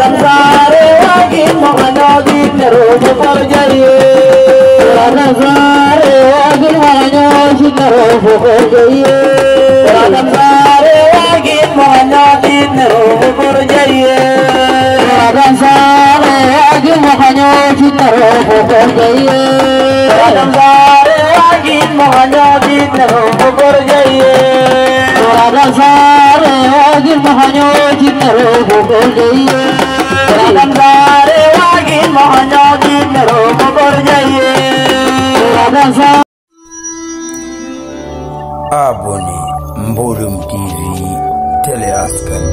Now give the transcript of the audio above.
Radam sare wagi mohanyogi nerup perjaya. Radam sare wagi mohanyogi nerup perjaya. Radam sare wagi mohanyogi nerup perjaya. Radam sare wagi mohanyogi nerup perjaya. Radam sare wagi mohanyogi nerup perjaya. Radam sare wagi mohanyogi nerup perjaya. Radam sare wagi mohanyogi nerup perjaya. Radam sare. Abonné Mbolum TV télé askan